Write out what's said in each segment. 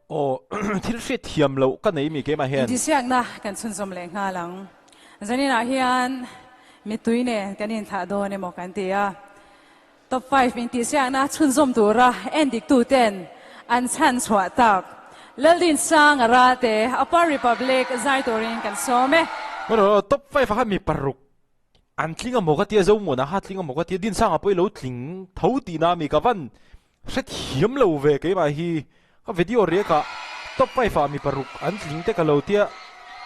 ô thil hriat thiam lo kan nei mi ke ma hian đi siak na kan chun som le nga lang zani na hian mi tuine kan in tha do ne mo kan tia top 5 in ti siak na chun som tura endik tu ten an chan chwa tak lalin sang ara te upper republic zai torin kan some bueno top 5 ha mi paruk an tlinga mo ka tia zo mo na ha tlinga mo ka tia din sang apoi lo tling tho ti na mi ka van hriat thiam lo ve ke ma hi ka video re ka top 5 fa mi paruk an tling te ka lo tia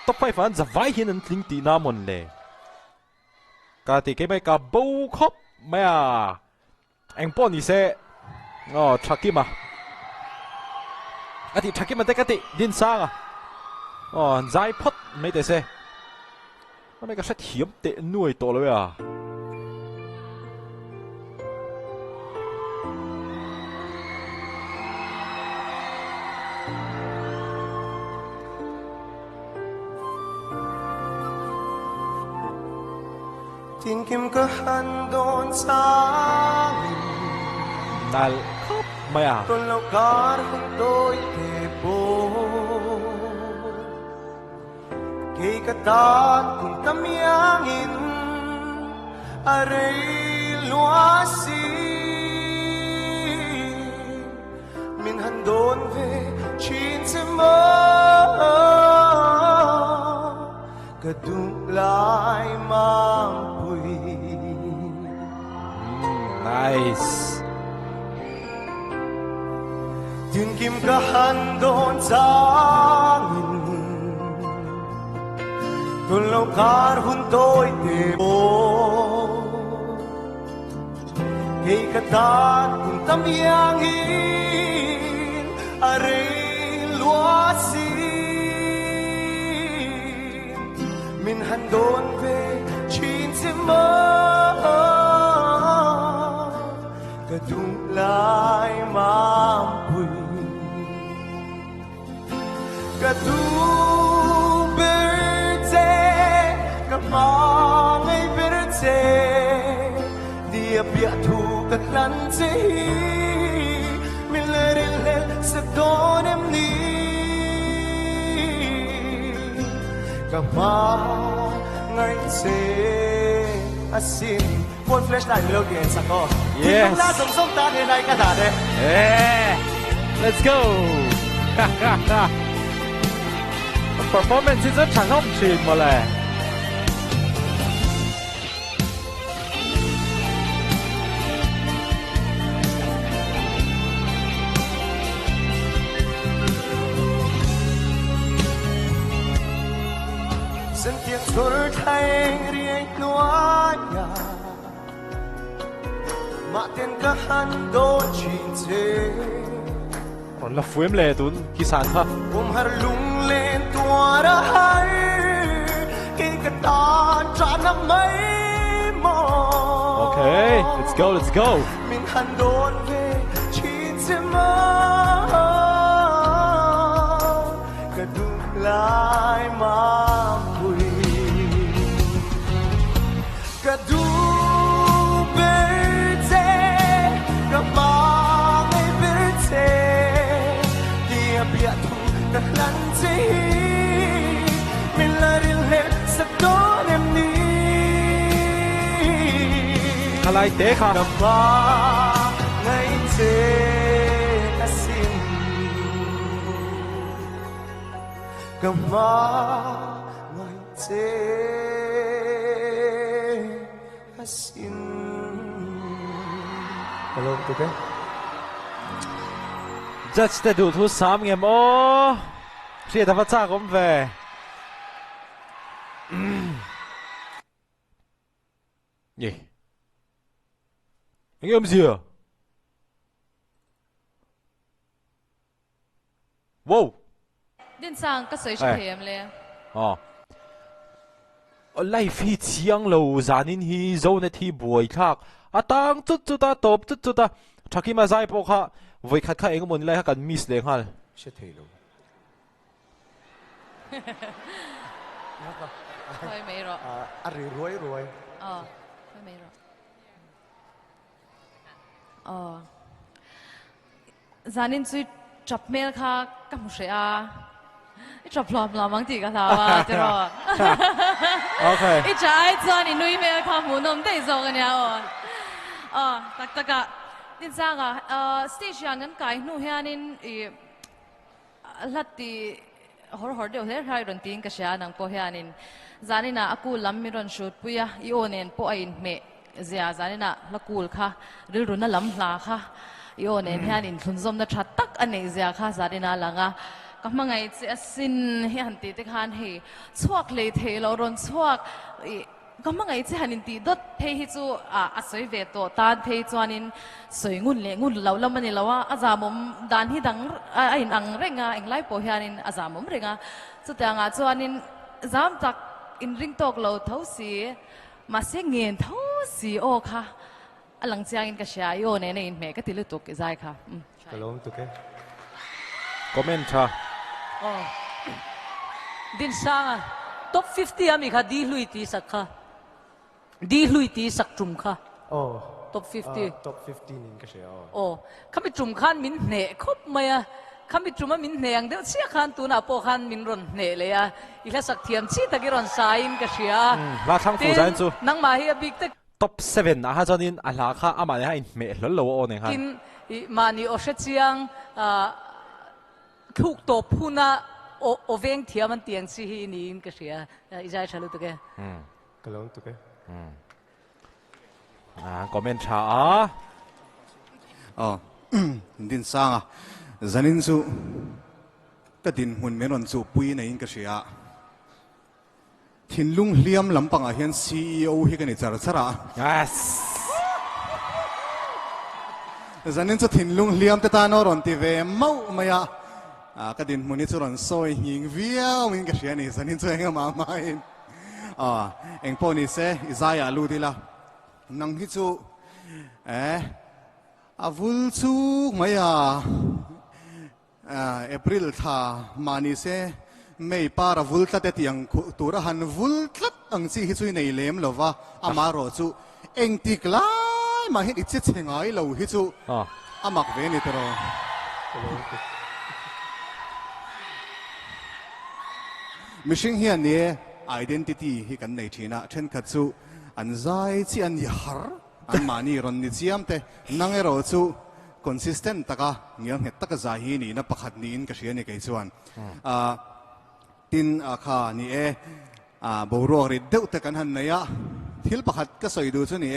top 5 an zawai hin an tling ti na mon le ka ti ke mai ka bo khop ma anh po ni se thakima ati thakima te ka ti din sang à zai phot mấy te se mấy cái sách hiếm tệ nuôi tổ rồi à tin kim ka han don sang nal khóc mày à con lâu kar hung tôi te bo kay katan kung tamyangin aray luasin min handon ve chin se mo kadung lai mang pui nice tin kim ka handon sang tuần lâu kar hun tôi te bo kay katan kung tamyangin aray luasin min handon ve chin se mo kadung lai mam pui kadung mang ay birte dia bia thu kat lan se mileril sa donem ni kama ngay se asin one flash line lo gen sa ko yes la som som ta ni nai ka da de let's go performance is a chang hom chin mo le sân tiếng thổi thanh riêng noa ya mà tên cả hắn đôi chín thế còn là phim lệ tuấn kỳ sản ha har lung lên tua ra hay khi cả ta trả năm mấy mò okay let's go mình hắn đôi về chín thế mà cả đúng lại mà lan chi min la rin le sa don em ni khalai te kha ba ngai che asin kama ngai che asin hello okay just the dude who sam nghe mo riết ta phát ra cũng về gì anh em gì à wow din sang ka sei them le lai phi chiang lo zanin hi zone thi buai thak atang chu ta top chu ta thaki ma zai po kha voi khat kha eng mon lai ha kan miss le hal she thei lo thôi mấy rồi ari roi thôi mấy rồi zanin chui จับเมลค่ะกัมเชียจับพร้อมเราบางทีก็ถามว่าจะรอ โอเค อีจ้าไอ้จ้านี่นุ้ยเมลค่ะหมูนมได้ส่งกันเนี่ยตักกะดินซ่างสเตชันนั้นไกนู่นเฮียนินลัดตีฮอร์เดียวเฮ้ยใครรอนตีนกระเช้านังโปเฮียนินจานินะอากูลำมีรอนชุดปุยอีโอเนนโปอินเมเสียจานินะละกูลค่ะหรือรุนน่ะลำลาค่ะอีโอเนนเฮียนินทุนซอมนัดชัดตักอันนี้เสียค่ะจานินะหลังก็มังไงเสียสินเฮียนตีตะคานเฮชวกเลยเทเรารอนชวกก็มังไงเสียหันตีดดเทฮิจูสวยเวโตตาเทจวนินสวยงุ่นเลี้ยงุ่นเราแล้วมันนี่เราว่าอาจารย์มุมดานที่ดังไอ้นังเร่งเอ็งไล่โปเฮียนินอาจารย์มุมเร่งสุดท้ายจวนินจามจากอินริงตอกเราเท่าสีมาเสียเงินเท่าสีโอค่ะหลังจากอินกระชายโอเนี่ยอินเมก็ติดลุตกใจค่ะกะล้มตุกคอมเมนต์ค่ะดินสร้างท็อป50อามีค่ะดีลุยตีสักค่ะดีลุยตีสักจุ่มค่ะโอ้ท็อป50ท็อป50นี่ก็ใช่โอ้ข้ามีจุ่มขันมินเหน่ครบไหมอ่ะข้ามีจุ่มมินเหน่ยังเดียวเสียขันตัวน่ะโปขันมินรอนเหน่เลยอ่ะอีกแล้วสักเทียมชีตะกี้รอนสายก็เสียลาทั้งคู่ใจจูนังมาเฮียบิ๊กตะท็อป7นะฮะจอนินอัลลาค่ะอามาเนี่ยให้เมลล์โลโอเนี่ยฮะกินมานี่โอเชเชียงทุกตัวพูน่ะโอเวงเทียมันเตียงซีฮีนี่ก็เสียอีใจฉันรู้ตัวแกกะล้มตุกคอมเมนต์ช้าดินสร้างจันินซูก็ดินหุ่นเมนอนซูปุยในอินกเสียทินลุงเลี้ยมลำปังเห็น CEO ที่กันนี่จาร์สระ yes จันินซูทินลุงเลี้ยมแต่ตานอรอนตีเวมเมาไม่อะก็ดินมุนิจูรอนซอยหิงเวียวอินกเสียนี่จันินซูเองมาไม่เองพอนี่เซอิซายาลูดีละนังฮิจูวุลซูไม่เอพริลท่ามานิเซไม่ปาราวุลตัดเตียงตัวหันวุลตัดอังซีฮิจูในเลมลว่าอามาโรจูเองติกลายมาเห็นอิจิตเชงไงเราฮิจูอามักเวนิตรอมิชิงเฮียนี่ identity ฮิกันในทีน่ะเช่นขัดจูอันใจที่อันยาร์อันมานี่รอนนิจิยมเตนังเอโรจู consistent ตะกะเงี้ยเหตุตะกะใจฮีนี่นับประคัดนี้ก็เชียนี่ไกจวนตินข้านี่บรัวริดเดวตะกันหันเนี่ยทิลประคัดก็สวยดูชนี่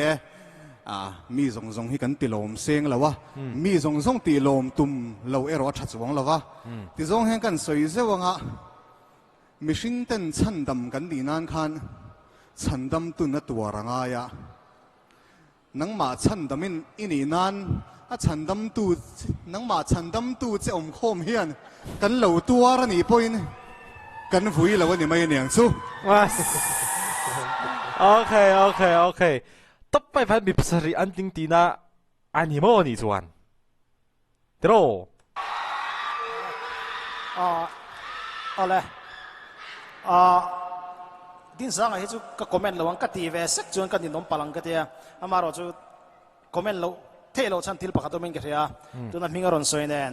มีทรงฮิกันติลมเสียงแล้ววะมีทรงติลมตุ่มเราเอโรชัดสวงแล้ววะติทรงเห็นกันสวยเสียวงะมิชินเต้นชันดำกันดีนานคันชันดำตุนตัวรังอายะนังมาชันดำอินีนานชันดำตูนังมาชันดำตูจะอมโคมเฮียนกันเหล่าตัวรันี่พอยน์กันฟุยแล้ววันนี้ไม่เนียงสู้โอเคต่อไปพันบิบสรีอันติงตีน่าอันนี้มั่วนี่จวนเดี๋ยวเอาเลยดินสังไอ้จู่ก็คอมเมนต์ระวังกัดทีเวสจวนกันดินน้องพลังกัดเนี่ยอามาเราจู่คอมเมนต์เราเทเราชันทิลปะกัดตัวมิงกัดเนี่ยตัวนั้นมิงอรอนสวยแน่น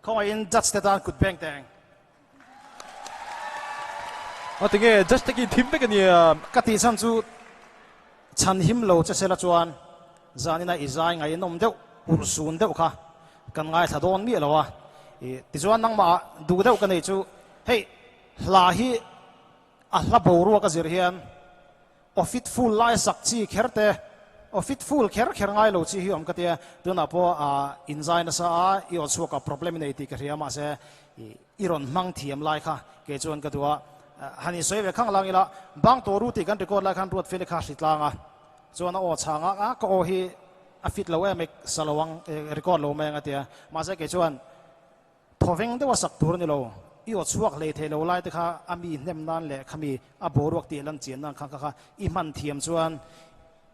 เขาไอ้อินจัดสเตตันกุดแบงแตงถึงไงจัดสเตกินทิมไปกันเนี่ยกัดที่ชันจู่ชันหิมเราจะเสละจวนจานี่นะอิจายไงน้องเดียวอุรสูนเดียวค่ะกันไงถ้าโดนมีอะไรวะที่จวนนั่งมาดูเดียวกันไอ้จู่เฮ้ยลาฮีลาบูรัวก็เสียเฮียนออฟิตฟูลไล่สักชีเขรเตออฟิตฟูลเขรง่ายโลชีฮิอมก็เตียตัวน่ะพออินไซน์น่ะซะอีออชัวกับ problem ในที่เขียมาเสอีรอนมังเทียมไล่ค่ะเกจวนก็ตัวฮันนี่สวยเวข้างล่างอีละบางตัวรู้ที่กันที่กดไล่คันรวดฟิลิคาสิตลางจวนอ๋อช่างก็โอฮีฟิตเราเไม่สลวังรีคอร์ดโลเมงก็เตียมาเสเกจวนพอเวงเดี๋ยวสักตัวนี่โลอีอดชวกเลยเทโลไล่ที่ข้าอามีเนมนั่นแหละข้ามีอาโบรวกตีลังเจียนนั่นข้าอีมันเทียมชวน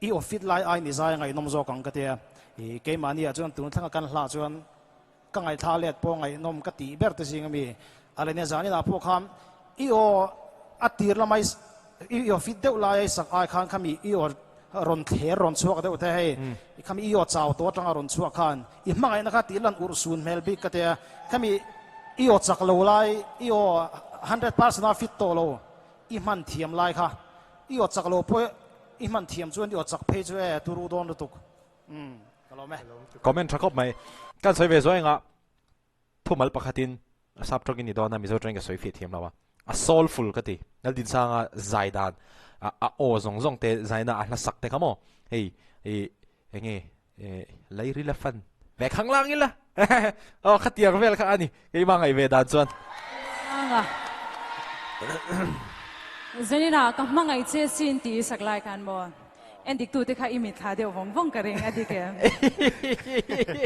อีออฟฟิศไล่ไอ้นิสัยไงน้องโจกังก็เตียเกมมันเนี่ยชวนตัวทั้งกันหลาชวนกังไงท่าเล็ดพวกไงน้องก็ตีเบิร์ตสิงมีอะไรเนี่ยจานี่นะพวกข้ามอีออัดตีละไม่อีออฟฟิศเดวไล่สักไอ้ข้างข้ามีอีอ รอนเทรอนชัวก็ได้อุตให้คำอีโอเจ้าตัวจังรอนชัวขันอีมังไงนะครับตีลันอุรซูนเมลบิกก็ได้คำอีโอจักโลไลอีโอ100% ฟิตโตโลอีมันเทียมไลค่ะอีโอจักโลพอยอีมันเทียมจวนอีโอจักเพจเวตูรูดอนตุกก็รู้ไหมคอมเมนต์ครับไหมการใช้เวซอยงะทุ่มมัลปะขัดินซับตรงนี้ดอนนะมิโซตรงกับสวยฟิตเทียมแล้ววะsoulful ก็ดีนั่นดินสร้างใจดานโอ้ซงเตะใจน่ะละสักเตะขโมยเฮ้ยไงเลยรีละฟันแบกข้างล่างนี่ละขัดเตียงเวลข้างนี้ไอ้บางไอ้เวดานจวนเจนี่นะก็มังไอเจสินตีสักลายกันบ่เอ็นดิกตูที่ข้าอิมิตาเดียววงกระเริงอดีแก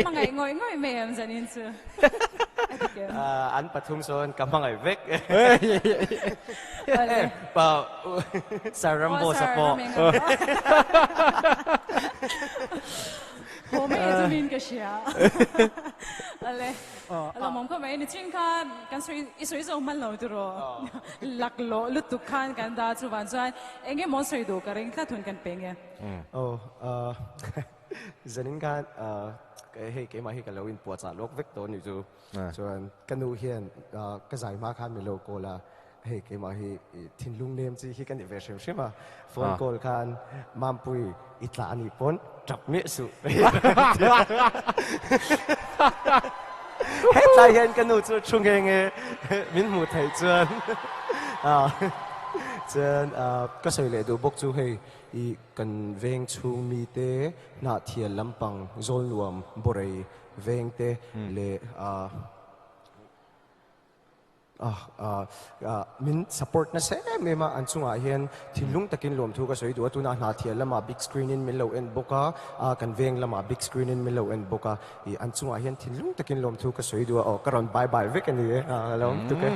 มังไอง่อยเมย์เจนินซูอันปฐุมโซนกับมังไอเวกเปล่าซารัมโบสปอผมไม่จะนินกระเชียอะไรเรามองเข้าไปในชิ้นกันกันสวยๆมันเราตัวหลักโลลุตุขันกันดาจุวันจันเองก็มองสวยดูกันเองถ้าทุนกันเป็นไงโอ้จะนินกันเฮ้ยเกมาเฮ้ยกันเราอินปวดจากโลกเวกตัวนี่จูส่วนกันดูเฮียนก็ใจมากขันมีโลโก้ละเฮ้ยเกมาเฮ้ยทิ้งลุงเนมจีเฮ้ยกันเดเวชั่นใช่ไหมโฟนโกลขันมัมปุยอิตาลีปนจับเมสุเฮ้ยใจเย็นกันดูจูช่วงเองมินหมูไทยจวนจวนก็ใส่เลยดูบกจูเฮ้ยอีกันเวงชูมีเตนาเทียนลำปังโซนรวมบริเวงเตเลยมิน support นะเซ่เมื่อมาอันสุงอาเฮียนทิ้งลุงตะกินรวมทุกก็สวยดูว่าตัวนาเทียนละมา big screen in มิลเลวเอ็นบุกกันเวงละมา big screen in มิลเลวเอ็นบุกอีอันสุงอาเฮียนทิ้งลุงตะกินรวมทุกก็สวยดูว่าก็รอนบายบายเวกันดีแล้วทุกคน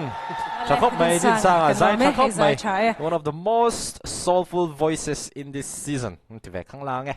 ชาคบไหมดินสร้างใจชาคบไหม one of the most soulful voices in this season ที่แวกข้างล่างไง